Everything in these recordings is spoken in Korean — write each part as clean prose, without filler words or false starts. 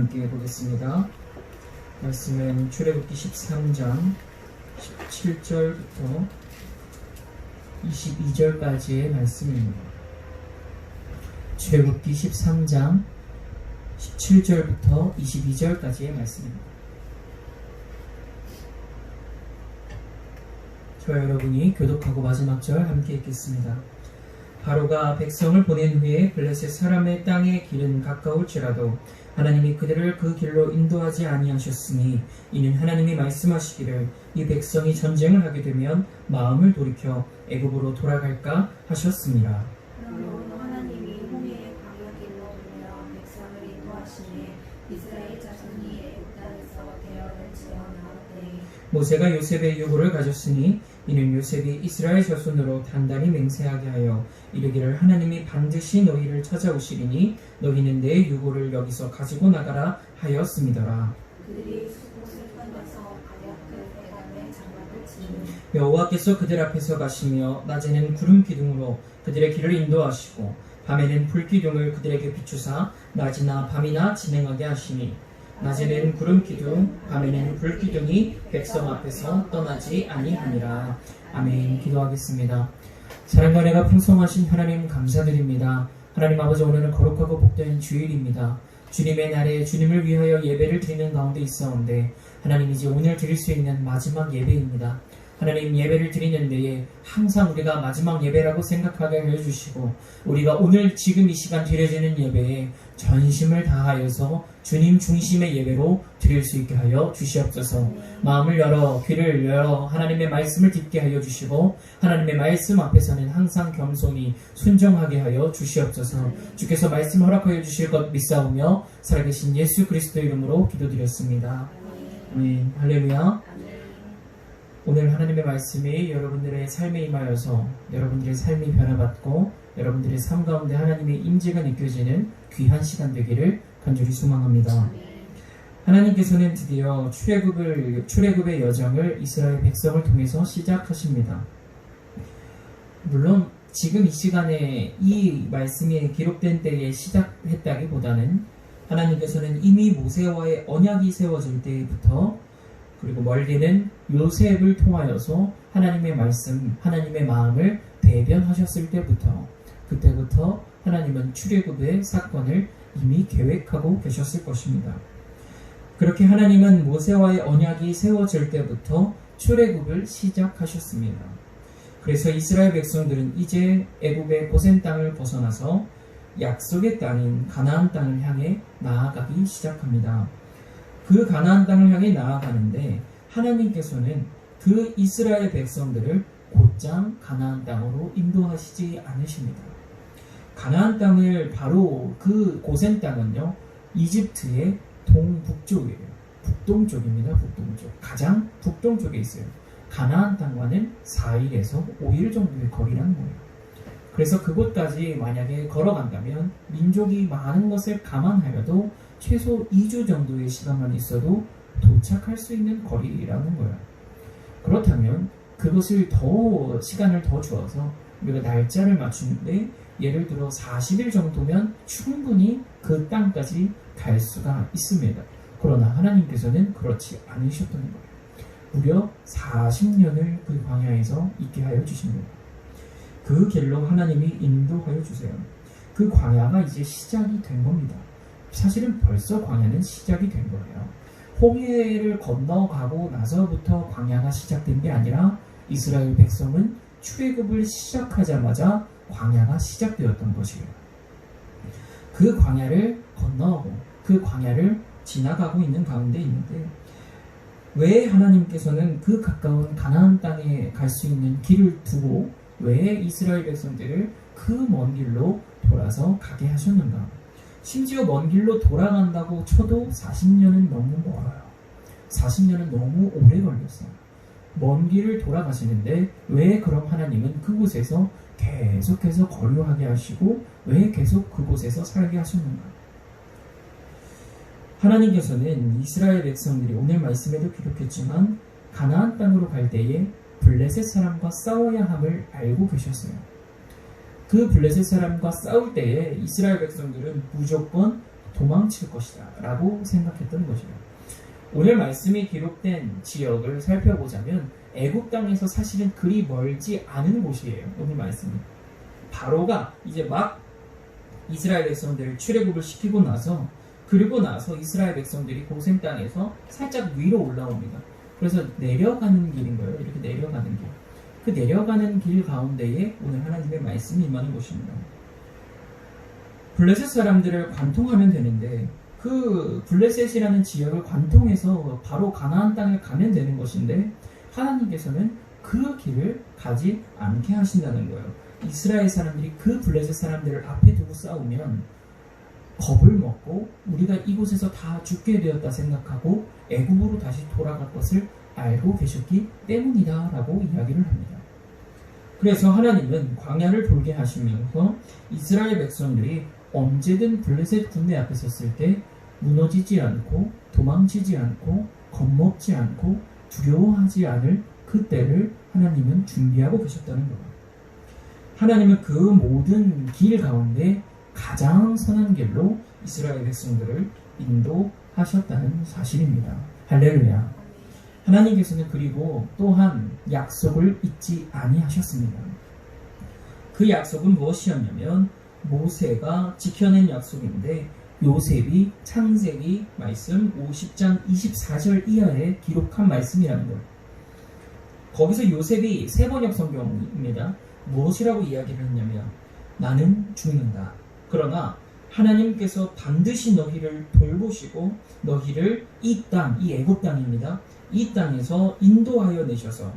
함께 보겠습니다. 말씀은 출애굽기 13장 17절부터 22절까지의 말씀입니다. 출애굽기 13장 17절부터 22절까지의 말씀입니다. 저와 여러분이 교독하고 마지막 절 함께 읽겠습니다. 바로가 백성을 보낸 후에 블레셋 사람의 땅의 길은 가까울지라도 하나님이 그들을 그 길로 인도하지 아니하셨으니 이는 하나님이 말씀하시기를 이 백성이 전쟁을 하게 되면 마음을 돌이켜 애굽으로 돌아갈까 하셨습니다. 그러므로 하나님이 홍해의 광야길로 보내어 백성을 인도하시매 이스라엘 자손이 애굽 땅에서 대열을 지어 나왔더니 모세가 요셉의 유고를 가졌으니 이는 요셉이 이스라엘 자손으로 단단히 맹세하게 하여 이르기를 하나님이 반드시 너희를 찾아오시리니 너희는 내 유고를 여기서 가지고 나가라 하였음이더라. 그들이 수곳을 건너서 가랴끝 에담의 장막을 치니 여호와께서 그들 앞에서 가시며 낮에는 구름 기둥으로 그들의 길을 인도하시고 밤에는 불 기둥을 그들에게 비추사 낮이나 밤이나 진행하게 하시니 낮에는 구름 기둥, 밤에는 불 기둥이 백성 앞에서 떠나지 아니하니라. 아멘. 기도하겠습니다. 사랑과 은혜가 풍성하신 하나님 감사드립니다. 하나님 아버지, 오늘은 거룩하고 복된 주일입니다. 주님의 날에 주님을 위하여 예배를 드리는 가운데 있사온데 하나님, 이제 오늘 드릴 수 있는 마지막 예배입니다. 하나님, 예배를 드리는 데에 항상 우리가 마지막 예배라고 생각하게 해주시고 우리가 오늘 지금 이 시간 드려지는 예배에 전심을 다하여서 주님 중심의 예배로 드릴 수 있게 하여 주시옵소서. 마음을 열어, 귀를 열어 하나님의 말씀을 듣게 하여 주시고 하나님의 말씀 앞에서는 항상 겸손히 순종하게 하여 주시옵소서. 주께서 말씀 허락하여 주실 것 믿사오며 살아계신 예수 그리스도 이름으로 기도드렸습니다. 아멘. 할렐루야. 오늘 하나님의 말씀이 여러분들의 삶에 임하여서 여러분들의 삶이 변화받고 여러분들의 삶 가운데 하나님의 임재가 느껴지는 귀한 시간 되기를 간절히 소망합니다. 하나님께서는 드디어 출애굽의 여정을 이스라엘 백성을 통해서 시작하십니다. 물론 지금 이 시간에 이 말씀이 기록된 때에 시작했다기보다는 하나님께서는 이미 모세와의 언약이 세워질 때부터 그리고 멀리는 요셉을 통하여서 하나님의 말씀, 하나님의 마음을 대변하셨을 때부터 그때부터 하나님은 출애굽의 사건을 이미 계획하고 계셨을 것입니다. 그렇게 하나님은 모세와의 언약이 세워질 때부터 출애굽을 시작하셨습니다. 그래서 이스라엘 백성들은 이제 애굽의 고센 땅을 벗어나서 약속의 땅인 가나안 땅을 향해 나아가기 시작합니다. 그 가나안 땅을 향해 나아가는데 하나님께서는 그 이스라엘 백성들을 곧장 가나안 땅으로 인도하시지 않으십니다. 가나안 땅을 바로 그 고센 땅은요, 이집트의 동북쪽이에요. 북동쪽입니다. 북동쪽. 가장 북동쪽에 있어요. 가나안 땅과는 4일에서 5일 정도의 거리라는 거예요. 그래서 그곳까지 만약에 걸어간다면 민족이 많은 것을 감안하여도 최소 2주 정도의 시간만 있어도 도착할 수 있는 거리라는 거예요. 그렇다면 그것을 시간을 더 주어서 우리가 날짜를 맞추는데 예를 들어 40일 정도면 충분히 그 땅까지 갈 수가 있습니다. 그러나 하나님께서는 그렇지 않으셨던 거예요. 무려 40년을 그 광야에서 있게 하여 주십니다. 그 길로 하나님이 인도하여 주세요. 그 광야가 이제 시작이 된 겁니다. 사실은 벌써 광야는 시작이 된 거예요. 홍해를 건너가고 나서부터 광야가 시작된 게 아니라 이스라엘 백성은 출애굽을 시작하자마자 광야가 시작되었던 것이에요. 그 광야를 건너고 그 광야를 지나가고 있는 가운데 있는데 왜 하나님께서는 그 가까운 가나안 땅에 갈 수 있는 길을 두고 왜 이스라엘 백성들을 그 먼 길로 돌아서 가게 하셨는가? 심지어 먼 길로 돌아간다고 쳐도 40년은 너무 멀어요. 40년은 너무 오래 걸렸어요. 먼 길을 돌아가시는데 왜 그럼 하나님은 그곳에서 계속해서 거류하게 하시고 왜 계속 그곳에서 살게 하셨는가? 하나님께서는 이스라엘 백성들이 오늘 말씀에도 기록했지만 가나안 땅으로 갈 때에 블레셋 사람과 싸워야 함을 알고 계셨어요. 그 블레셋 사람과 싸울 때에 이스라엘 백성들은 무조건 도망칠 것이다 라고 생각했던 것이에요. 오늘 말씀이 기록된 지역을 살펴보자면 애굽 땅에서 사실은 그리 멀지 않은 곳이에요. 오늘 말씀이 바로가 이제 막 이스라엘 백성들을 출애굽을 시키고 나서 그리고 나서 이스라엘 백성들이 고센 땅에서 살짝 위로 올라옵니다. 그래서 내려가는 길인 거예요. 이렇게 내려가는 길. 그 내려가는 길 가운데에 오늘 하나님의 말씀이 임하는 곳입니다. 블레셋 사람들을 관통하면 되는데 그 블레셋이라는 지역을 관통해서 바로 가나안 땅에 가면 되는 것인데 하나님께서는 그 길을 가지 않게 하신다는 거예요. 이스라엘 사람들이 그 블레셋 사람들을 앞에 두고 싸우면 겁을 먹고 우리가 이곳에서 다 죽게 되었다 생각하고 애굽으로 다시 돌아갈 것을 알고 계셨기 때문이다 라고 이야기를 합니다. 그래서 하나님은 광야를 돌게 하시면서 이스라엘 백성들이 언제든 블레셋 군대 앞에 섰을 때 무너지지 않고 도망치지 않고 겁먹지 않고 두려워하지 않을 그때를 하나님은 준비하고 계셨다는 거예요. 하나님은 그 모든 길 가운데 가장 선한 길로 이스라엘 백성들을 인도하셨다는 사실입니다. 할렐루야. 하나님께서는 그리고 또한 약속을 잊지 아니하셨습니다. 그 약속은 무엇이었냐면 모세가 지켜낸 약속인데 요셉이 창세기 말씀 50장 24절 이하에 기록한 말씀이라는 거예요. 거기서 요셉이 세번역 성경입니다. 무엇이라고 이야기를 했냐면 나는 죽는다. 그러나 하나님께서 반드시 너희를 돌보시고 너희를 이 땅, 이 애굽 땅입니다. 이 땅에서 인도하여 내셔서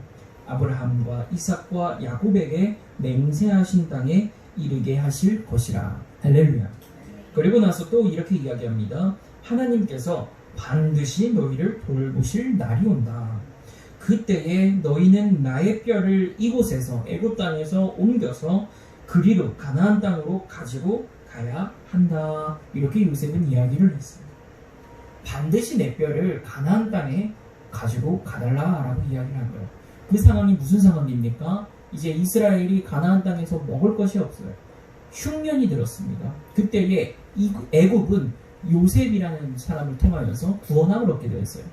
아브라함과 이삭과 야곱에게 맹세하신 땅에 이르게 하실 것이라. 할렐루야. 그리고 나서 또 이렇게 이야기합니다. 하나님께서 반드시 너희를 돌보실 날이 온다. 그때에 너희는 나의 뼈를 이곳에서 애굽 땅에서 옮겨서 그리로 가나안 땅으로 가지고 가야 한다. 이렇게 요셉은 이야기를 했습니다. 반드시 내 뼈를 가나안 땅에 가지고 가달라라고 이야기를 한 거예요. 그 상황이 무슨 상황입니까? 이제 이스라엘이 가나안 땅에서 먹을 것이 없어요. 흉년이 들었습니다. 그때에 이 애굽은 요셉이라는 사람을 통하여서 구원함을 얻게 되었어요.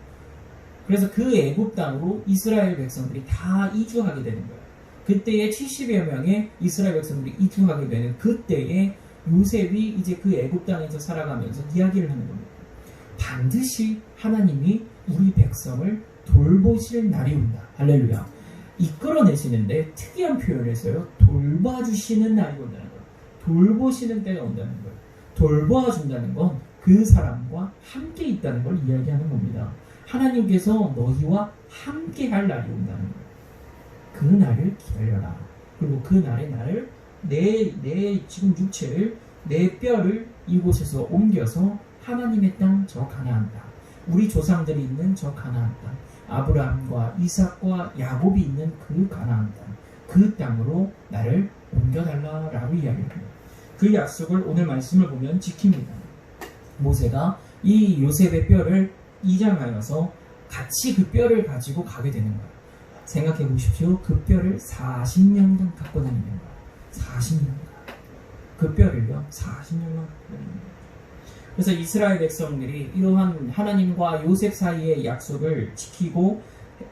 그래서 그 애굽 땅으로 이스라엘 백성들이 다 이주하게 되는 거예요. 그때에 70여 명의 이스라엘 백성들이 이주하게 되는 그때에 요셉이 이제 그 애굽 땅에서 살아가면서 이야기를 하는 겁니다. 반드시 하나님이 우리 백성을 돌보실 날이 온다. 할렐루야. 이끌어내시는데 특이한 표현을 했어요. 돌봐주시는 날이 온다는 거예요. 돌보시는 때가 온다는 거예요. 돌봐준다는 건 그 사람과 함께 있다는 걸 이야기하는 겁니다. 하나님께서 너희와 함께 할 날이 온다는 거예요. 그 날을 기다려라. 그리고 그 날의 날을 내 지금 육체를 내 뼈를 이곳에서 옮겨서 하나님의 땅 저 가나안 땅, 우리 조상들이 있는 저 가나안 땅, 아브라함과 이삭과 야곱이 있는 그 가나안 땅, 그 땅으로 나를 옮겨달라라고 이야기합니다. 그 약속을 오늘 말씀을 보면 지킵니다. 모세가 이 요셉의 뼈를 이장하여서 같이 그 뼈를 가지고 가게 되는 거예요. 생각해 보십시오. 그 뼈를 40년간 갖고 다니는 거예요. 40년간. 그 뼈를요, 40년간 갖고 다니는 거예요. 그래서 이스라엘 백성들이 이러한 하나님과 요셉 사이의 약속을 지키고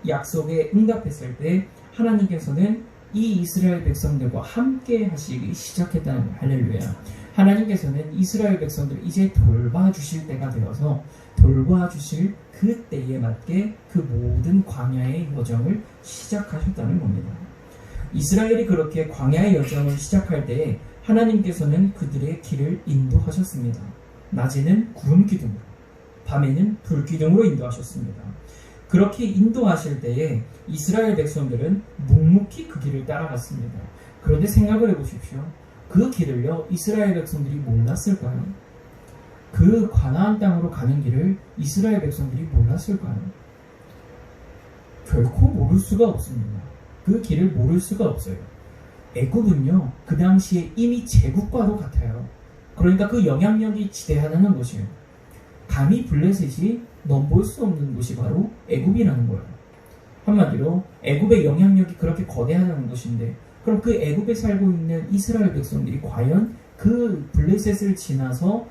약속에 응답했을 때 하나님께서는 이 이스라엘 백성들과 함께 하시기 시작했다는 거예요. 할렐루야. 하나님께서는 이스라엘 백성들을 이제 돌봐주실 때가 되어서 돌봐주실 그 때에 맞게 그 모든 광야의 여정을 시작하셨다는 겁니다. 이스라엘이 그렇게 광야의 여정을 시작할 때에 하나님께서는 그들의 길을 인도하셨습니다. 낮에는 구름 기둥으로, 밤에는 불 기둥으로 인도하셨습니다. 그렇게 인도하실 때에 이스라엘 백성들은 묵묵히 그 길을 따라갔습니다. 그런데 생각을 해보십시오. 그 길을요, 이스라엘 백성들이 몰랐을까요? 그 가나안 땅으로 가는 길을 이스라엘 백성들이 몰랐을까요? 결코 모를 수가 없습니다. 그 길을 모를 수가 없어요. 애굽은요, 그 당시에 이미 제국과도 같아요. 그러니까 그 영향력이 지대하다는 것이에요. 감히 블레셋이 넘볼 수 없는 곳이 바로 애굽이라는 거예요. 한마디로 애굽의 영향력이 그렇게 거대하다는 것인데, 그럼 그 애굽에 살고 있는 이스라엘 백성들이 과연 그 블레셋을 지나서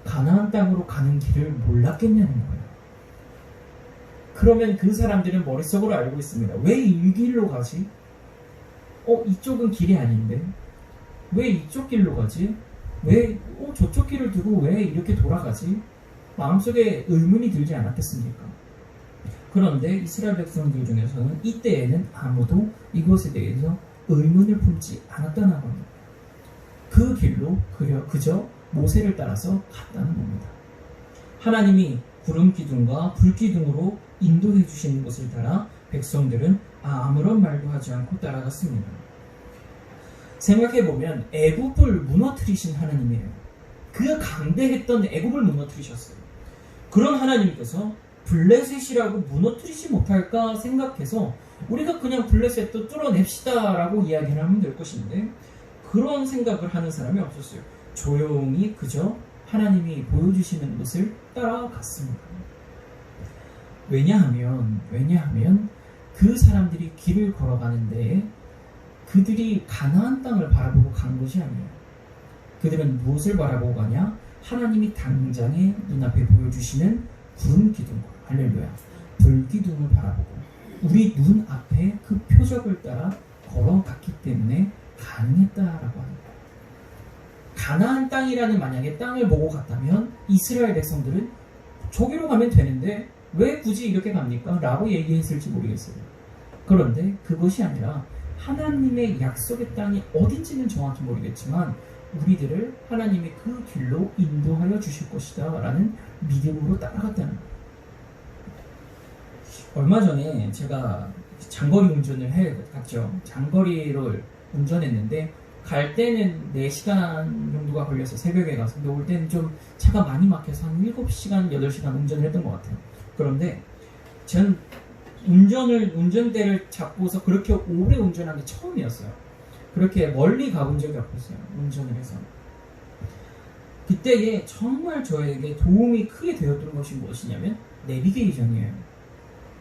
가나안 땅으로 가는 길을 몰랐겠냐는 거예요. 그러면 그 사람들은 머릿속으로 알고 있습니다. 왜 이 길로 가지? 이쪽은 길이 아닌데 왜 이쪽 길로 가지? 왜 저쪽 길을 두고 왜 이렇게 돌아가지? 마음속에 의문이 들지 않았겠습니까? 그런데 이스라엘 백성들 중에서는 이때에는 아무도 이것에 대해서 의문을 품지 않았다는 겁니다. 그 길로 그저 모세를 따라서 갔다는 겁니다. 하나님이 구름 기둥과 불 기둥으로 인도해 주시는 것을 따라 백성들은 아무런 말도 하지 않고 따라갔습니다. 생각해보면 애굽을 무너뜨리신 하나님이에요. 그 강대했던 애굽을 무너뜨리셨어요. 그런 하나님께서 블레셋이라고 무너뜨리지 못할까 생각해서 우리가 그냥 블레셋도 뚫어냅시다 라고 이야기를 하면 될 것인데 그런 생각을 하는 사람이 없었어요. 조용히 그저 하나님이 보여주시는 것을 따라갔습니다. 왜냐하면 그 사람들이 길을 걸어가는데 그들이 가나안 땅을 바라보고 간 것이 아니에요. 그들은 무엇을 바라보고 가냐? 하나님이 당장에 눈앞에 보여주시는 구름 기둥, 할렐루야, 불 기둥을 바라보고 우리 눈 앞에 그 표적을 따라 걸어갔기 때문에 가능했다라고 하는 거예요. 가나안 땅이라는 만약에 땅을 보고 갔다면 이스라엘 백성들은 저기로 가면 되는데 왜 굳이 이렇게 갑니까? 라고 얘기했을지 모르겠어요. 그런데 그것이 아니라 하나님의 약속의 땅이 어딘지는 정확히 모르겠지만 우리들을 하나님이 그 길로 인도하여 주실 것이다 라는 믿음으로 따라갔다는 거예요. 얼마 전에 제가 장거리 운전을 해갔죠. 장거리를 운전했는데 갈 때는 4시간 정도가 걸려서 새벽에 가서 근데 올 때는 좀 차가 많이 막혀서 한 7시간, 8시간 운전을 했던 것 같아요. 그런데 전 운전대를 잡고서 그렇게 오래 운전한 게 처음이었어요. 그렇게 멀리 가본 적이 없었어요. 운전을 해서. 그때에 정말 저에게 도움이 크게 되었던 것이 무엇이냐면 내비게이션이에요.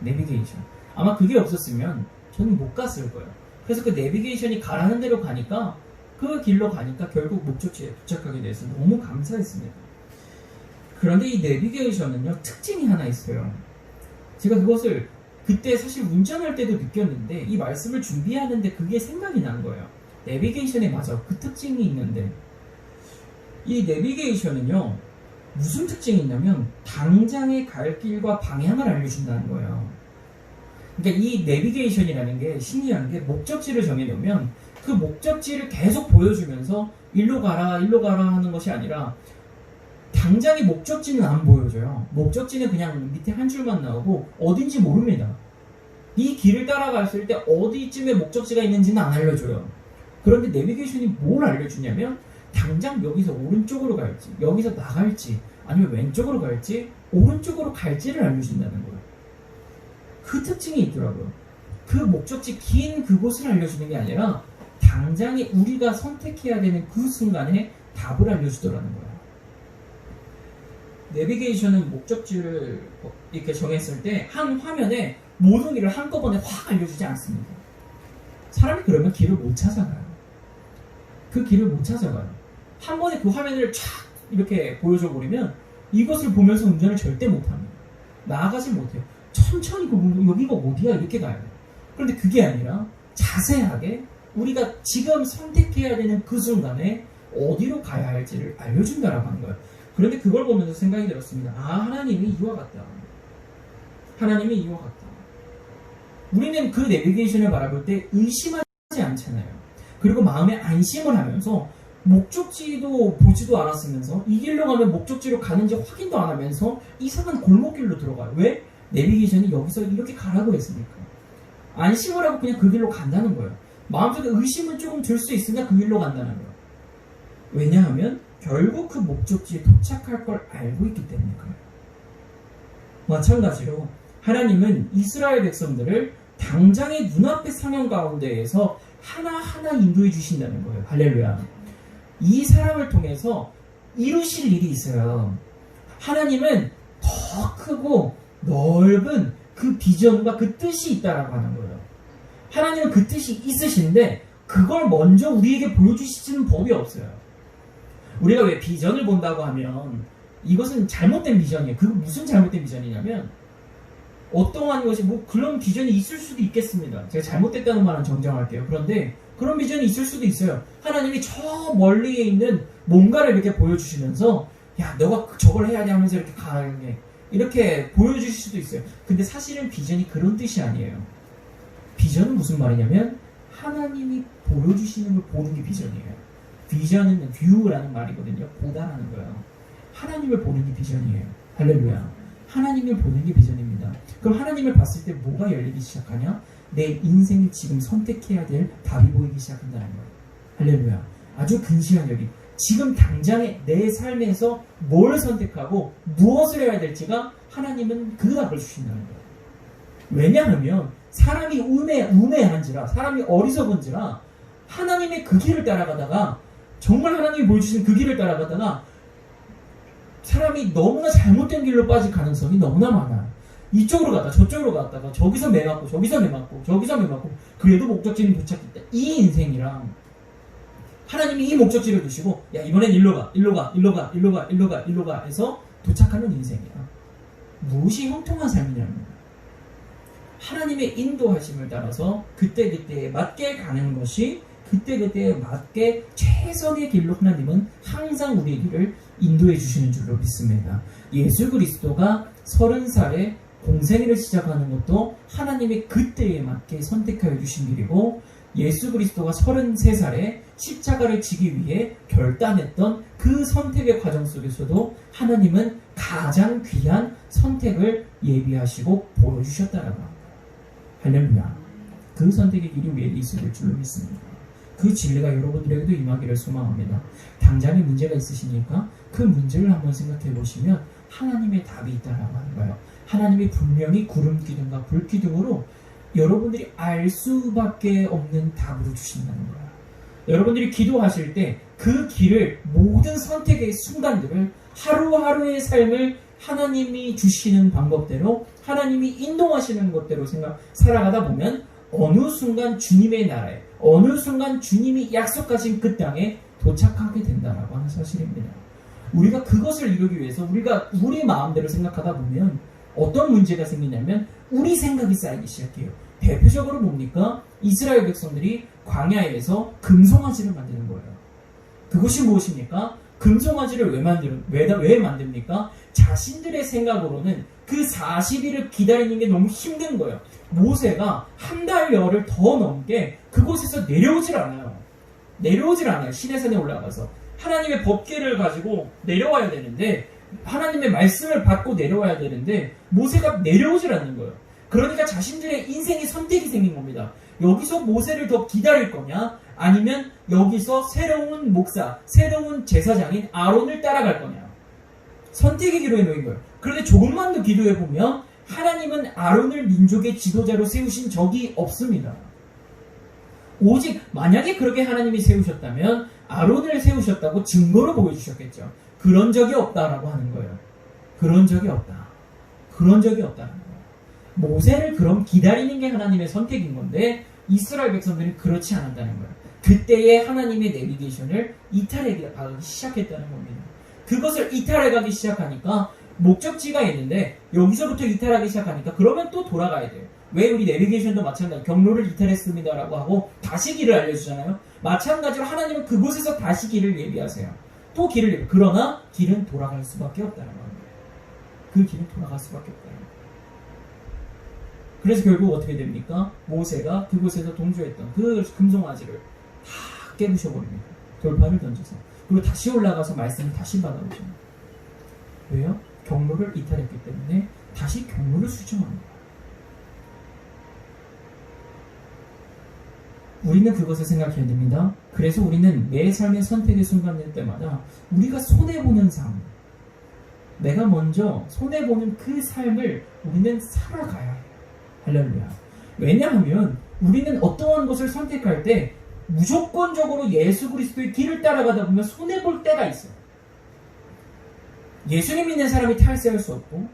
내비게이션. 아마 그게 없었으면 저는 못 갔을 거예요. 그래서 그 내비게이션이 가라는 대로 가니까 그 길로 가니까 결국 목적지에 도착하게 돼서 너무 감사했습니다. 그런데 이 내비게이션은요 특징이 하나 있어요. 제가 그것을 그때 사실 운전할 때도 느꼈는데 이 말씀을 준비하는데 그게 생각이 난 거예요. 내비게이션에 맞아 그 특징이 있는데 이 내비게이션은요 무슨 특징이 있냐면 당장의 갈 길과 방향을 알려준다는 거예요. 그러니까 이 내비게이션이라는 게 신기한 게 목적지를 정해놓으면 그 목적지를 계속 보여주면서 일로 가라 하는 것이 아니라 당장의 목적지는 안 보여줘요. 목적지는 그냥 밑에 한 줄만 나오고 어딘지 모릅니다. 이 길을 따라갔을 때 어디쯤에 목적지가 있는지는 안 알려줘요. 그런데 내비게이션이 뭘 알려주냐면 당장 여기서 오른쪽으로 갈지 여기서 나갈지 아니면 왼쪽으로 갈지 오른쪽으로 갈지를 알려준다는 거예요. 그 특징이 있더라고요. 그 목적지 긴 그곳을 알려주는 게 아니라 당장에 우리가 선택해야 되는 그 순간에 답을 알려주더라는 거예요. 내비게이션은 목적지를 이렇게 정했을 때 한 화면에 모든 길을 한꺼번에 확 알려주지 않습니다. 사람이 그러면 길을 못 찾아가요. 그 길을 못 찾아가요. 한 번에 그 화면을 쫙 이렇게 보여줘 버리면 이것을 보면서 운전을 절대 못합니다. 나아가지 못해요. 천천히 여기가 어디야 이렇게 가야 돼요. 그런데 그게 아니라 자세하게 우리가 지금 선택해야 되는 그 순간에 어디로 가야 할지를 알려준다라고 하는 거예요. 그런데 그걸 보면서 생각이 들었습니다. 하나님이 이와 같다. 하나님이 이와 같다. 우리는 그 내비게이션을 바라볼 때 의심하지 않잖아요. 그리고 마음에 안심을 하면서 목적지도 보지도 않았으면서 이 길로 가면 목적지로 가는지 확인도 안 하면서 이상한 골목길로 들어가요. 왜? 내비게이션이 여기서 이렇게 가라고 했으니까. 안심을 하고 그냥 그 길로 간다는 거예요. 마음속에 의심은 조금 들 수 있으나 그 길로 간다는 거예요. 왜냐하면 결국 그 목적지에 도착할 걸 알고 있기 때문에 그래요. 마찬가지로 하나님은 이스라엘 백성들을 당장의 눈앞의 상황 가운데에서 하나하나 인도해 주신다는 거예요. 할렐루야. 이 사람을 통해서 이루실 일이 있어요. 하나님은 더 크고 넓은 그 비전과 그 뜻이 있다라고 하는 거예요. 하나님은 그 뜻이 있으신데 그걸 먼저 우리에게 보여주시는 법이 없어요. 우리가 왜 비전을 본다고 하면 이것은 잘못된 비전이에요. 그 무슨 잘못된 비전이냐면 어떠한 것이 그런 비전이 있을 수도 있겠습니다. 제가 잘못됐다는 말은 정정할게요. 그런데 그런 비전이 있을 수도 있어요. 하나님이 저 멀리에 있는 뭔가를 이렇게 보여주시면서 야 너가 저걸 해야 돼 하면서 이렇게 가게 이렇게 보여주실 수도 있어요. 근데 사실은 비전이 그런 뜻이 아니에요. 비전은 무슨 말이냐면 하나님이 보여주시는 걸 보는 게 비전이에요. 비전은 뷰라는 말이거든요. 보다라는 거예요. 하나님을 보는 게 비전이에요. 할렐루야. 하나님을 보는 게 비전입니다. 그럼 하나님을 봤을 때 뭐가 열리기 시작하냐? 내 인생이 지금 선택해야 될 답이 보이기 시작한다는 거예요. 할렐루야. 아주 근시한 여기 지금 당장의 내 삶에서 뭘 선택하고 무엇을 해야 될지가 하나님은 그 답을 주신다는 거예요. 왜냐하면 사람이 우매한지라 사람이 어리석은지라 하나님의 그 길을 따라가다가 정말 하나님이 보여주신 그 길을 따라가다가 사람이 너무나 잘못된 길로 빠질 가능성이 너무나 많아요. 이쪽으로 갔다 저쪽으로 갔다가 저기서 매맞고 저기서 매맞고 저기서 매맞고 그래도 목적지는 도착했다. 이 인생이랑 하나님이 이 목적지를 두시고 야 이번엔 일로 가 해서 도착하는 인생이야. 무엇이 형통한 삶이냐는 거야. 하나님의 인도하심을 따라서 그때그때에 맞게 가는 것이 그때그때에 맞게 최선의 길로 하나님은 항상 우리의 길을 인도해 주시는 줄로 믿습니다. 예수 그리스도가 30살에 공생애를 시작하는 것도 하나님의 그때에 맞게 선택하여 주신 길이고 예수 그리스도가 33살에 십자가를 지기 위해 결단했던 그 선택의 과정 속에서도 하나님은 가장 귀한 선택을 예비하시고 보여주셨다라고 합니다. 할렐루야. 그 선택의 길이 우리에게 있을 줄로 믿습니다. 그 진리가 여러분들에게도 임하기를 소망합니다. 당장에 문제가 있으시니까 그 문제를 한번 생각해 보시면 하나님의 답이 있다라고 하는 거예요. 하나님이 분명히 구름 기둥과 불 기둥으로 여러분들이 알 수밖에 없는 답으로 주신다는 거예요. 여러분들이 기도하실 때 그 길을 모든 선택의 순간들을 하루하루의 삶을 하나님이 주시는 방법대로 하나님이 인도하시는 것대로 살아가다 보면 어느 순간 주님의 나라에 어느 순간 주님이 약속하신 그 땅에 도착하게 된다라고 하는 사실입니다. 우리가 그것을 이루기 위해서 우리가 우리 마음대로 생각하다 보면 어떤 문제가 생기냐면 우리 생각이 쌓이기 시작해요. 대표적으로 뭡니까? 이스라엘 백성들이 광야에서 금송아지를 만드는 거예요. 그것이 무엇입니까? 금송아지를 왜 만듭니까? 자신들의 생각으로는 그 40일을 기다리는 게 너무 힘든 거예요. 모세가 한 달여를 더 넘게 그곳에서 내려오질 않아요. 시내산에 올라가서 하나님의 법궤를 가지고 내려와야 되는데 하나님의 말씀을 받고 내려와야 되는데 모세가 내려오질 않는 거예요. 그러니까 자신들의 인생의 선택이 생긴 겁니다. 여기서 모세를 더 기다릴 거냐 아니면 여기서 새로운 목사, 새로운 제사장인 아론을 따라갈 거냐. 선택의 기로에 놓인 거예요. 그런데 조금만 더 기도해보면 하나님은 아론을 민족의 지도자로 세우신 적이 없습니다. 오직 만약에 그렇게 하나님이 세우셨다면 아론을 세우셨다고 증거로 보여주셨겠죠. 그런 적이 없다라고 하는 거예요. 그런 적이 없다는 거예요. 모세를 그럼 기다리는 게 하나님의 선택인 건데 이스라엘 백성들은 그렇지 않았다는 거예요. 그때의 하나님의 내비게이션을 이탈해 가기 시작했다는 겁니다. 그것을 이탈해 가기 시작하니까 목적지가 있는데 여기서부터 이탈하기 시작하니까 그러면 또 돌아가야 돼요. 왜 우리 내비게이션도 마찬가지로 경로를 이탈했습니다라고 하고 다시 길을 알려주잖아요. 마찬가지로 하나님은 그곳에서 다시 길을 예비하세요. 또 길을 예비. 그러나 길은 돌아갈 수밖에 없다는 겁니다. 그 길은 돌아갈 수밖에 없다는 겁니다. 그래서 결국 어떻게 됩니까? 모세가 그곳에서 동조했던 그 금송아지를 다 깨부셔버립니다. 돌판을 던져서. 그리고 다시 올라가서 말씀을 다시 받아오죠. 왜요? 경로를 이탈했기 때문에 다시 경로를 수정합니다. 우리는 그것을 생각해야 됩니다. 그래서 우리는 내 삶의 선택의 순간일 때마다 우리가 손해보는 삶, 내가 먼저 손해보는 그 삶을 우리는 살아가야 해요. 할렐루야. 왜냐하면 우리는 어떠한 것을 선택할 때 무조건적으로 예수 그리스도의 길을 따라가다 보면 손해볼 때가 있어요. 예수님 믿는 사람이 탈세할 수 없고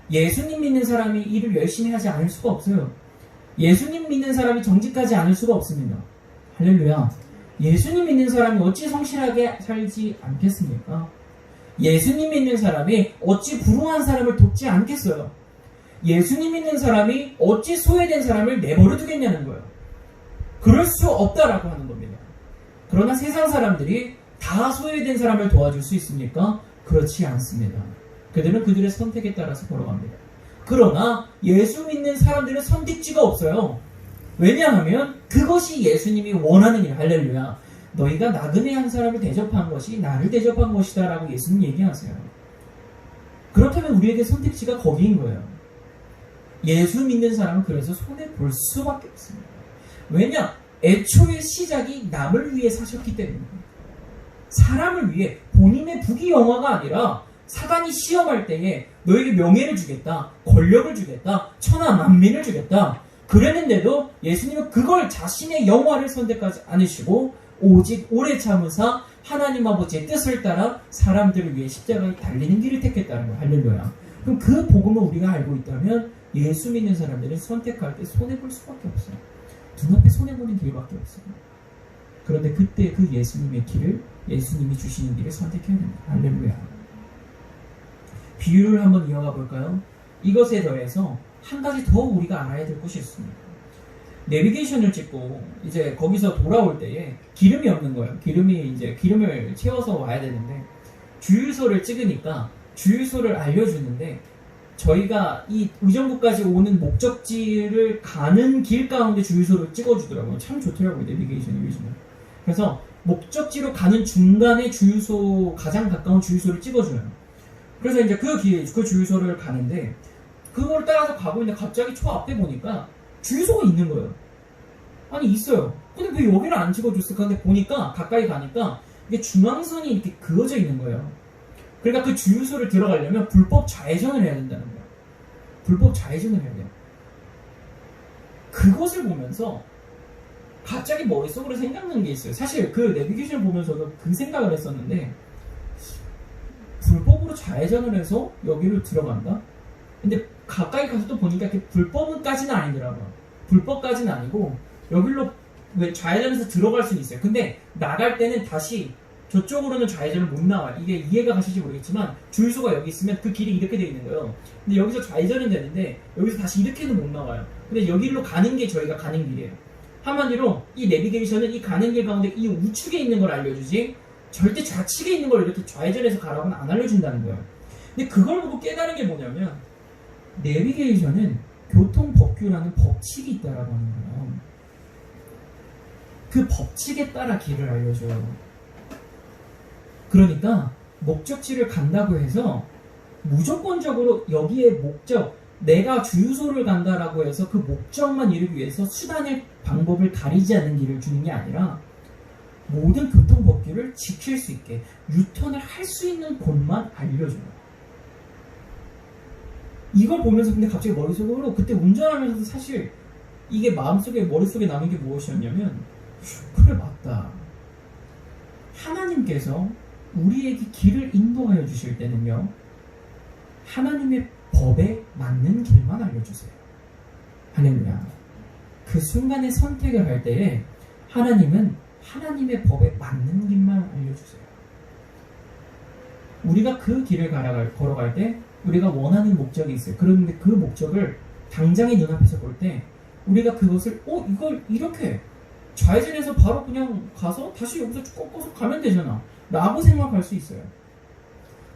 예수님 믿는 사람이 일을 열심히 하지 않을 수가 없어요. 예수님 믿는 사람이 정직하지 않을 수가 없습니다. 할렐루야. 예수님 믿는 사람이 어찌 성실하게 살지 않겠습니까? 예수님 믿는 사람이 어찌 불우한 사람을 돕지 않겠어요? 예수님 믿는 사람이 어찌 소외된 사람을 내버려 두겠냐는 거예요. 그럴 수 없다라고 하는 겁니다. 그러나 세상 사람들이 다 소외된 사람을 도와줄 수 있습니까? 그렇지 않습니다. 그들은 그들의 선택에 따라서 걸어갑니다. 그러나 예수 믿는 사람들은 선택지가 없어요. 왜냐하면 그것이 예수님이 원하는 일, 할렐루야. 너희가 나그네 한 사람을 대접한 것이 나를 대접한 것이다 라고 예수님 얘기하세요. 그렇다면 우리에게 선택지가 거기인 거예요. 예수 믿는 사람은 그래서 손해볼 수밖에 없습니다. 왜냐? 애초에 시작이 남을 위해 사셨기 때문입니다. 사람을 위해 본인의 부귀영화가 아니라 사단이 시험할 때에 너에게 명예를 주겠다, 권력을 주겠다, 천하 만민을 주겠다. 그랬는데도 예수님은 그걸 자신의 영화를 선택하지 않으시고 오직 오래 참으사 하나님 아버지의 뜻을 따라 사람들을 위해 십자가에 달리는 길을 택했다는 거예요. 할렐루야. 그럼 그 복음을 우리가 알고 있다면 예수 믿는 사람들은 선택할 때 손해볼 수밖에 없어요. 눈앞에 손해보는 길밖에 없어요. 그런데 그때 그 예수님의 길을, 예수님이 주시는 길을 선택해야 됩니다. 할렐루야. 비유를 한번 이어가 볼까요? 이것에 더해서 한 가지 더 우리가 알아야 될 것이 있습니다. 내비게이션을 찍고 이제 거기서 돌아올 때에 기름이 없는 거예요. 기름을 채워서 와야 되는데 주유소를 찍으니까 주유소를 알려주는데 저희가 이 의정부까지 오는 목적지를 가는 길 가운데 주유소를 찍어주더라고요. 참 좋더라고요. 내비게이션이 요즘은. 그래서 목적지로 가는 중간에 가장 가까운 주유소를 찍어줘요. 그래서 이제 그 주유소를 가는데 그걸 따라서 가고 있는데 갑자기 저 앞에 보니까 주유소가 있는 거예요. 아니 있어요. 근데 왜 여기를 안 찍어줬을까? 근데 보니까 가까이 가니까 이게 중앙선이 이렇게 그어져 있는 거예요. 그러니까 그 주유소를 들어가려면 불법 좌회전을 해야 된다는 거예요. 불법 좌회전을 해야 돼요. 그것을 보면서 갑자기 머릿속으로 생각나는 게 있어요. 사실 그 내비게이션을 보면서도 그 생각을 했었는데 불법으로 좌회전을 해서 여기로 들어간다? 근데 가까이 가서 또 보니까 이렇게 불법까지는 아니더라고요. 불법까지는 아니고 여기로 왜 좌회전해서 들어갈 수는 있어요. 근데 나갈 때는 다시 저쪽으로는 좌회전을 못 나와요. 이게 이해가 가실지 모르겠지만 주유소가 여기 있으면 그 길이 이렇게 돼 있는 거예요. 근데 여기서 좌회전은 되는데 여기서 다시 이렇게는 못 나와요. 근데 여기로 가는 게 저희가 가는 길이에요. 한마디로 이 내비게이션은 이 가는 길 가운데 이 우측에 있는 걸 알려주지 절대 좌측에 있는 걸 이렇게 좌회전해서 가라고는 안 알려준다는 거예요. 근데 그걸 보고 깨달은 게 뭐냐면 내비게이션은 교통법규라는 법칙이 있다라고 하는 거예요. 그 법칙에 따라 길을 알려줘요. 그러니까 목적지를 간다고 해서 무조건적으로 여기에 내가 주유소를 간다라고 해서 그 목적만 이루기 위해서 수단의 방법을 가리지 않는 길을 주는 게 아니라 모든 교통법규를 지킬 수 있게 유턴을 할 수 있는 곳만 알려줘요. 이걸 보면서 근데 갑자기 머릿속으로 그때 운전하면서도 사실 이게 머릿속에 남은 게 무엇이었냐면 그래 맞다. 하나님께서 우리에게 길을 인도하여 주실 때는요. 하나님의 법에 맞는 길만 알려주세요. 할렐루야. 그 순간에 선택을 할 때에 하나님은 하나님의 법에 맞는 길만 알려주세요. 우리가 그 길을 걸어갈 때 우리가 원하는 목적이 있어요. 그런데 그 목적을 당장의 눈앞에서 볼 때 우리가 그것을 이걸 이렇게 좌회전해서 바로 그냥 가서 다시 여기서 꺾어서 가면 되잖아 라고 생각할 수 있어요.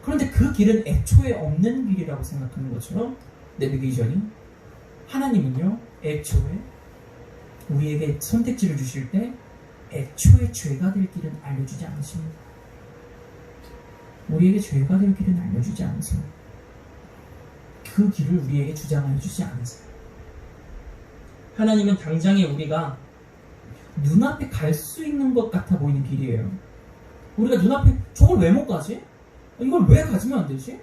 그런데 그 길은 애초에 없는 길이라고 생각하는 것처럼 내비게이션이 하나님은요 애초에 우리에게 선택지를 주실 때 애초에 죄가 될 길은 알려주지 않으십니다. 우리에게 죄가 될 길은 알려주지 않으세요. 그 길을 우리에게 주장하여 주지 않으세요. 하나님은 당장에 우리가 눈앞에 갈 수 있는 것 같아 보이는 길이에요. 우리가 눈앞에 저걸 왜 못 가지? 이걸 왜 가지면 안 되지?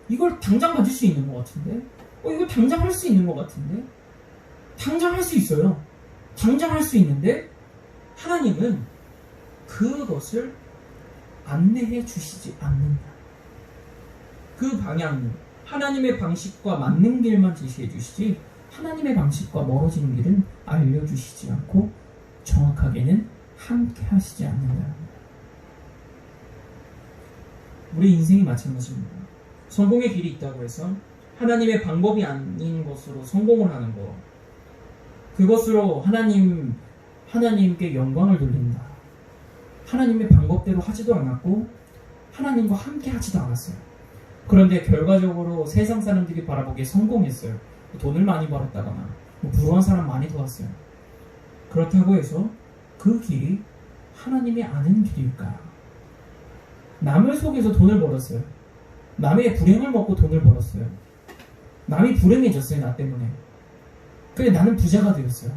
이걸 당장 가질 수 있는 것 같은데? 이거 당장 할 수 있는 것 같은데? 당장 할 수 있어요. 당장 할 수 있는데 하나님은 그것을 안내해 주시지 않는다. 그 방향, 하나님의 방식과 맞는 길만 제시해 주시지 하나님의 방식과 멀어지는 길은 알려주시지 않고 정확하게는 함께 하시지 않는다. 우리 인생이 마찬가지입니다. 성공의 길이 있다고 해서 하나님의 방법이 아닌 것으로 성공을 하는 것, 그것으로 하나님께 영광을 돌린다. 하나님의 방법대로 하지도 않았고 하나님과 함께 하지도 않았어요. 그런데 결과적으로 세상 사람들이 바라보기에 성공했어요. 돈을 많이 벌었다거나 부유한 사람 많이 도왔어요. 그렇다고 해서 그 길이 하나님이 아는 길일까요? 남을 속여서 돈을 벌었어요. 남의 불행을 먹고 돈을 벌었어요. 남이 불행해졌어요, 나 때문에. 근데 나는 부자가 되었어요.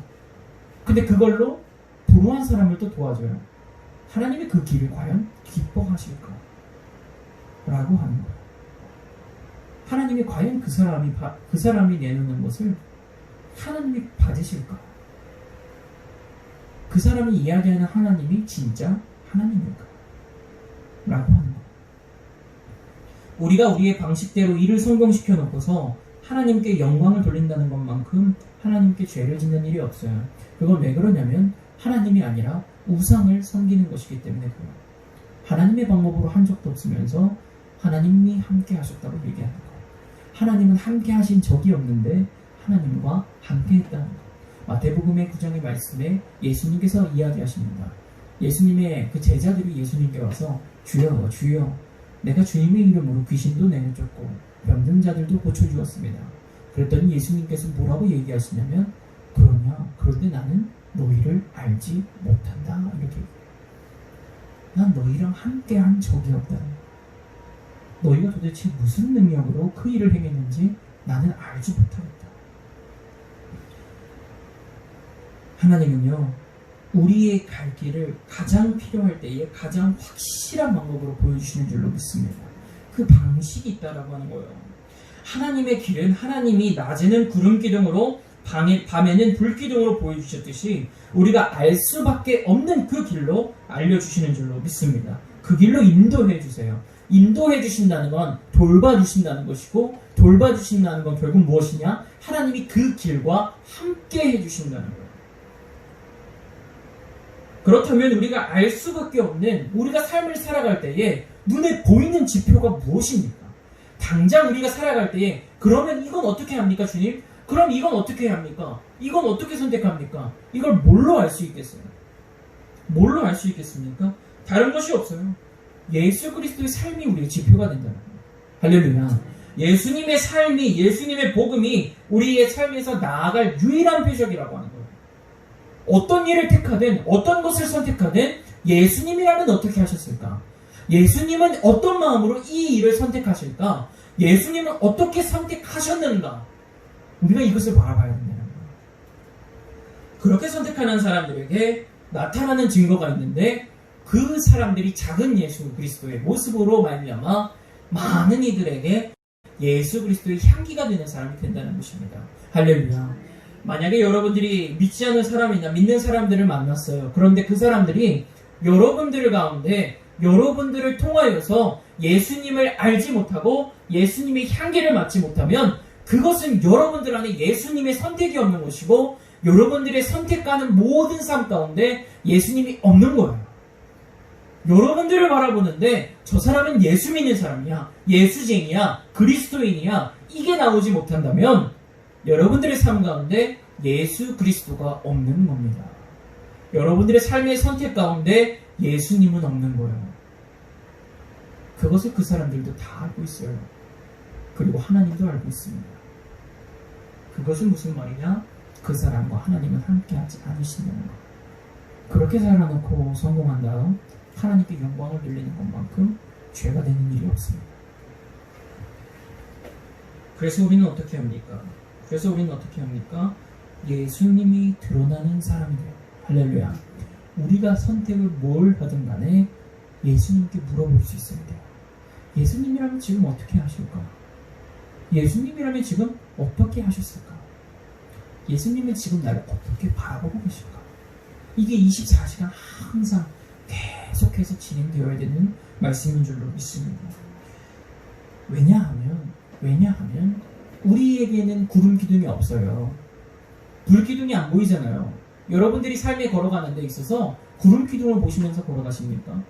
근데 그걸로 불우한 사람을 또 도와줘요. 하나님이 그 길을 과연 기뻐하실까? 라고 하는 거예요. 하나님이 과연 그 사람이 내놓는 것을 하나님이 받으실까? 그 사람이 이야기하는 하나님이 진짜 하나님일까? 라고 하는 거예요. 우리가 우리의 방식대로 일을 성공시켜 놓고서 하나님께 영광을 돌린다는 것만큼 하나님께 죄를 짓는 일이 없어요. 그건 왜 그러냐면 하나님이 아니라 우상을 섬기는 것이기 때문에 그래요. 하나님의 방법으로 한 적도 없으면서 하나님이 함께 하셨다고 얘기하는 거예요. 하나님은 함께 하신 적이 없는데 하나님과 함께 했다는 거예요. 마태복음의 9장의 말씀에 예수님께서 이야기하십니다. 예수님의 그 제자들이 예수님께 와서 주여 주여 내가 주님의 이름으로 귀신도 내쫓고 병든 자들도 고쳐주었습니다. 그랬더니 예수님께서 뭐라고 얘기하시냐면 그런데 나는 너희를 알지 못한다 이렇게 얘기해요. 난 너희랑 함께 한 적이 없다. 너희가 도대체 무슨 능력으로 그 일을 행했는지 나는 알지 못하겠다. 하나님은요, 우리의 갈 길을 가장 필요할 때에 가장 확실한 방법으로 보여주시는 줄로 믿습니다. 그 방식이 있다라고 하는 거예요. 하나님의 길은 하나님이 낮에는 구름 기둥으로 밤에는 불 기둥으로 보여주셨듯이 우리가 알 수밖에 없는 그 길로 알려주시는 줄로 믿습니다. 그 길로 인도해 주세요. 인도해 주신다는 건 돌봐주신다는 것이고, 돌봐주신다는 건 결국 무엇이냐? 하나님이 그 길과 함께 해주신다는 거예요. 그렇다면 우리가 알 수밖에 없는, 우리가 삶을 살아갈 때에 눈에 보이는 지표가 무엇입니까? 당장 우리가 살아갈 때에 그러면 이건 어떻게 합니까, 주님? 그럼 이건 어떻게 해야 합니까? 이건 어떻게 선택합니까? 이걸 뭘로 알 수 있겠어요? 뭘로 알 수 있겠습니까? 다른 것이 없어요. 예수 그리스도의 삶이 우리의 지표가 된다는 거예요. 할렐루야. 예수님의 삶이, 예수님의 복음이 우리의 삶에서 나아갈 유일한 표적이라고 하는 거예요. 어떤 일을 택하든 어떤 것을 선택하든 예수님이라면 어떻게 하셨을까? 예수님은 어떤 마음으로 이 일을 선택하실까? 예수님은 어떻게 선택하셨는가? 우리가 이것을 바라봐야 된다는 거예요. 그렇게 선택하는 사람들에게 나타나는 증거가 있는데 그 사람들이 작은 예수 그리스도의 모습으로 말미암아 많은 이들에게 예수 그리스도의 향기가 되는 사람이 된다는 것입니다. 할렐루야. 만약에 여러분들이 믿지 않는 사람이나 믿는 사람들을 만났어요. 그런데 그 사람들이 여러분들 가운데 여러분들을 통하여서 예수님을 알지 못하고 예수님의 향기를 맡지 못하면 그것은 여러분들 안에 예수님의 선택이 없는 것이고 여러분들의 선택하는 모든 삶 가운데 예수님이 없는 거예요. 여러분들을 바라보는데 저 사람은 예수 믿는 사람이야, 예수쟁이야, 그리스도인이야, 이게 나오지 못한다면 여러분들의 삶 가운데 예수 그리스도가 없는 겁니다. 여러분들의 삶의 선택 가운데 예수님은 없는 거예요. 그것을 그 사람들도 다 알고 있어요. 그리고 하나님도 알고 있습니다. 그것은 무슨 말이냐? 그 사람과 하나님은 함께하지 않으신다는 것. 그렇게 살아놓고 성공한 다음 하나님께 영광을 돌리는 것만큼 죄가 되는 일이 없습니다. 그래서 우리는 어떻게 합니까? 예수님이 드러나는 사람이 돼요. 할렐루야. 우리가 선택을 뭘 하든 간에 예수님께 물어볼 수 있어야 돼요. 예수님이라면 지금 어떻게 하실까? 예수님이라면 지금 어떻게 하셨을까? 예수님은 지금 나를 어떻게 바라보고 계실까? 이게 24시간 항상 계속해서 진행되어야 되는 말씀인 줄로 믿습니다. 왜냐하면 우리에게는 구름 기둥이 없어요. 불 기둥이 안 보이잖아요. 여러분들이 삶에 걸어가는 데 있어서 구름 기둥을 보시면서 걸어가십니까?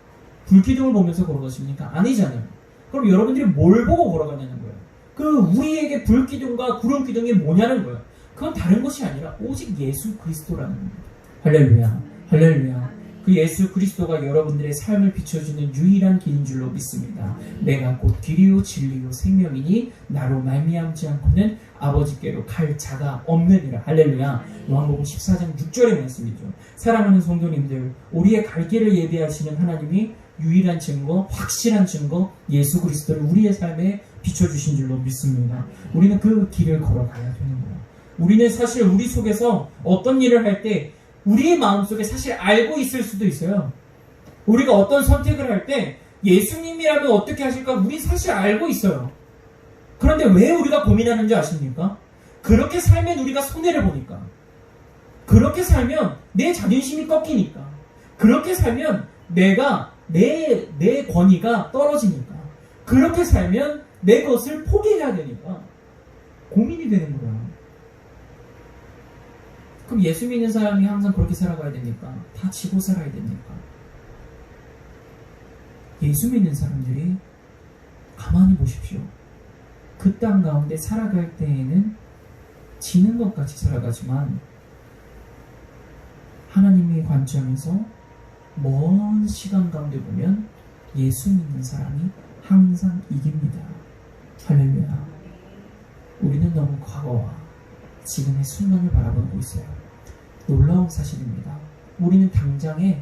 불 기둥을 보면서 걸어가십니까? 아니잖아요. 그럼 여러분들이 뭘 보고 걸어가냐는 거예요. 그 우리에게 불기둥과 구름기둥이 뭐냐는 거예요. 그건 다른 것이 아니라 오직 예수 그리스도라는 겁니다. 할렐루야, 할렐루야. 그 예수 그리스도가 여러분들의 삶을 비춰주는 유일한 길인 줄로 믿습니다. 내가 곧 길이요 진리요 생명이니 나로 말미암지 않고는 아버지께로 갈 자가 없느니라. 할렐루야. 요한복음 14장 6절의 말씀이죠. 사랑하는 성도님들, 우리의 갈 길을 예비하시는 하나님이 유일한 증거, 확실한 증거, 예수 그리스도를 우리의 삶에 비춰주신 줄로 믿습니다. 우리는 그 길을 걸어가야 되는 거예요. 우리는 사실 우리 속에서 어떤 일을 할 때 우리의 마음속에 사실 알고 있을 수도 있어요. 우리가 어떤 선택을 할 때 예수님이라면 어떻게 하실까 우리 사실 알고 있어요. 그런데 왜 우리가 고민하는지 아십니까? 그렇게 살면 우리가 손해를 보니까, 그렇게 살면 내 자존심이 꺾이니까, 그렇게 살면 내가 내 권위가 떨어지니까, 그렇게 살면 내 것을 포기해야 되니까 고민이 되는 거예요. 그럼 예수 믿는 사람이 항상 그렇게 살아가야 됩니까? 다 지고 살아야 됩니까? 예수 믿는 사람들이 가만히 보십시오. 그 땅 가운데 살아갈 때에는 지는 것 같이 살아가지만 하나님의 관점에서 먼 시간 가운데 보면 예수 믿는 사람이 항상 이깁니다. 할렐루야. 우리는 너무 과거와 지금의 순간을 바라보고 있어요. 놀라운 사실입니다. 우리는 당장에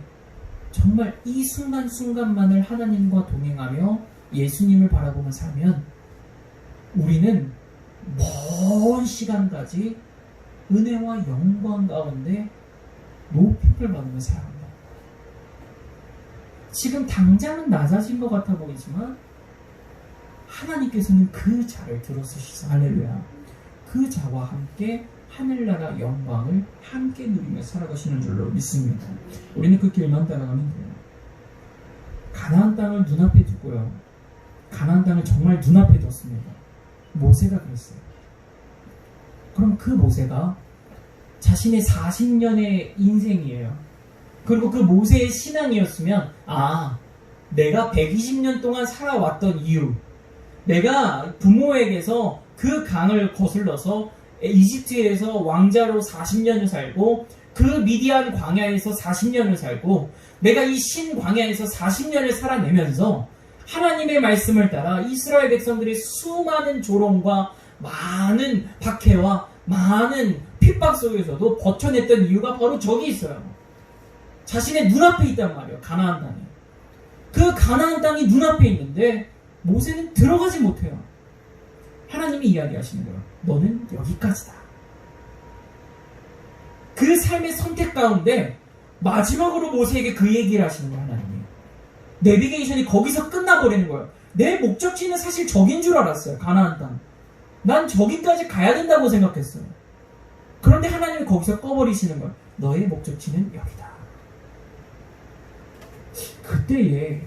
정말 이 순간순간만을 하나님과 동행하며 예수님을 바라보며 살면 우리는 먼 시간까지 은혜와 영광 가운데 높임을 받으며 살아갑니다. 지금 당장은 낮아진 것 같아 보이지만 하나님께서는 그 자를 들어쓰시사 할렐루야. 그 자와 함께 하늘나라 영광을 함께 누리며 살아가시는 줄로 믿습니다. 우리는 그 길만 따라가면 돼요. 가나안 땅을 눈앞에 두고요. 가나안 땅을 정말 눈앞에 뒀습니다. 모세가 그랬어요. 그럼 그 모세가 자신의 40년의 인생이에요. 그리고 그 모세의 신앙이었으면 내가 120년 동안 살아왔던 이유, 내가 부모에게서 그 강을 거슬러서 이집트에서 왕자로 40년을 살고 그 미디안 광야에서 40년을 살고 내가 이 신 광야에서 40년을 살아내면서 하나님의 말씀을 따라 이스라엘 백성들의 수많은 조롱과 많은 박해와 많은 핍박 속에서도 버텨냈던 이유가 바로 저기 있어요. 자신의 눈앞에 있단 말이에요. 가나안 땅이. 그 가나안 땅이 눈앞에 있는데 모세는 들어가지 못해요. 하나님이 이야기하시는 거예요. 너는 여기까지다. 그 삶의 선택 가운데 마지막으로 모세에게 그 얘기를 하시는 거예요. 하나님이. 내비게이션이 거기서 끝나버리는 거예요. 내 목적지는 사실 저긴 줄 알았어요. 가나안 땅. 난 저기까지 가야 된다고 생각했어요. 그런데 하나님이 거기서 꺼버리시는 거예요. 너의 목적지는 여기다. 그때에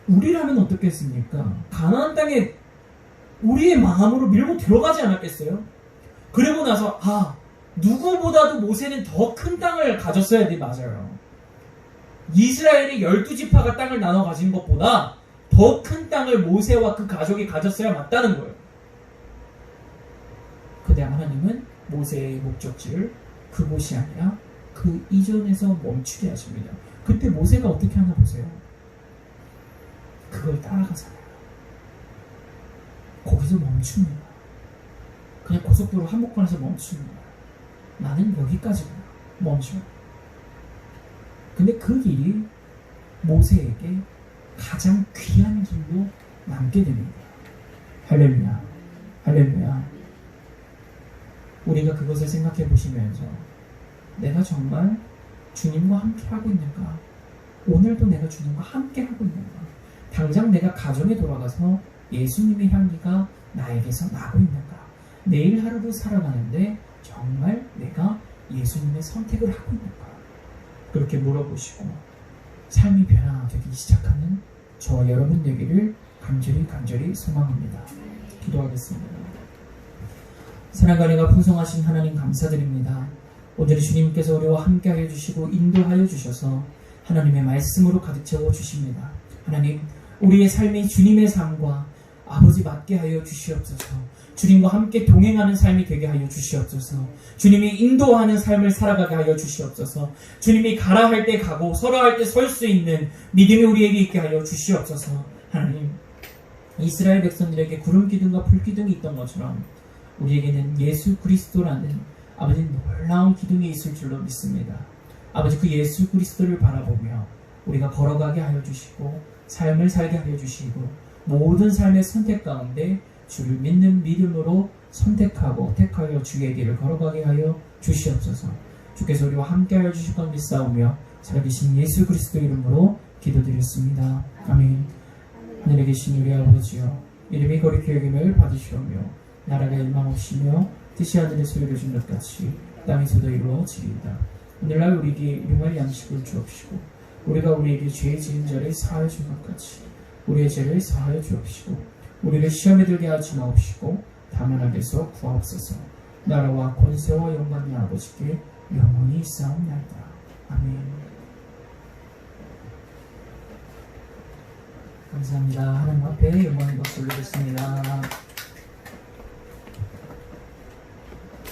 우리라면 어떻겠습니까? 가나안 땅에 우리의 마음으로 밀고 들어가지 않았겠어요? 그리고 나서 누구보다도 모세는 더 큰 땅을 가졌어야 돼. 맞아요. 이스라엘의 12지파가 땅을 나눠 가진 것보다 더 큰 땅을 모세와 그 가족이 가졌어야 맞다는 거예요. 그때 하나님은 모세의 목적지를 그곳이 아니라 그 이전에서 멈추게 하십니다. 그때 모세가 어떻게 하나 보세요. 그걸 따라가잖아요. 거기서 멈춥니다. 그냥 고속도로 한복판에서 멈춥니다. 나는 여기까지구나. 멈춰. 근데 그 길이 모세에게 가장 귀한 길로 남게 됩니다. 할렐루야. 할렐루야. 우리가 그것을 생각해 보시면서 내가 정말 주님과 함께 하고 있는가? 오늘도 내가 주님과 함께 하고 있는가? 당장 내가 가정에 돌아가서 예수님의 향기가 나에게서 나고 있는가? 내일 하루를 살아가는데 정말 내가 예수님의 선택을 하고 있는가? 그렇게 물어보시고 삶이 변화되기 시작하는 저와 여러분 되기를 간절히 소망합니다. 기도하겠습니다. 사랑과 은혜가 풍성하신 하나님 감사드립니다. 오늘 주님께서 우리와 함께하여 주시고 인도하여 주셔서 하나님의 말씀으로 가득 채워 주십니다. 하나님, 우리의 삶이 주님의 삶과 아버지 맞게 하여 주시옵소서. 주님과 함께 동행하는 삶이 되게 하여 주시옵소서. 주님이 인도하는 삶을 살아가게 하여 주시옵소서. 주님이 가라 할 때 가고 서라 할 때 설 수 있는 믿음이 우리에게 있게 하여 주시옵소서. 하나님, 이스라엘 백성들에게 구름 기둥과 불 기둥이 있던 것처럼 우리에게는 예수 그리스도라는 아버지 놀라운 기둥이 있을 줄로 믿습니다. 아버지, 그 예수 그리스도를 바라보며 우리가 걸어가게 하여 주시고 삶을 살게 하여 주시고 모든 삶의 선택 가운데 주를 믿는 믿음으로 선택하고 택하여 주의 길을 걸어가게 하여 주시옵소서. 주께서 우리와 함께 하여 주실 것 믿사오며 살아계신 예수 그리스도 이름으로 기도드렸습니다. 아멘. 하늘에 계신 우리 아버지여, 이름이 거룩히 여김을 받으시오며 나라가 일망없이며 뜻이 하늘에서 이루어진 것 같이 땅에서도 이루어지리이다. 오늘날 우리에게 일용할 양식을 주옵시고 우리가 우리에게 죄 지은 자를 사하여 준 것 같이 우리의 죄를 사하여 주옵시고 우리를 시험에 들게 하지 마옵시고 다만 악에서 구하옵소서. 나라와 권세와 영광이 아버지께 영원히 있사옵나이다. 아멘. 감사합니다. 하나님 앞에 영광의 박수 올리겠습니다.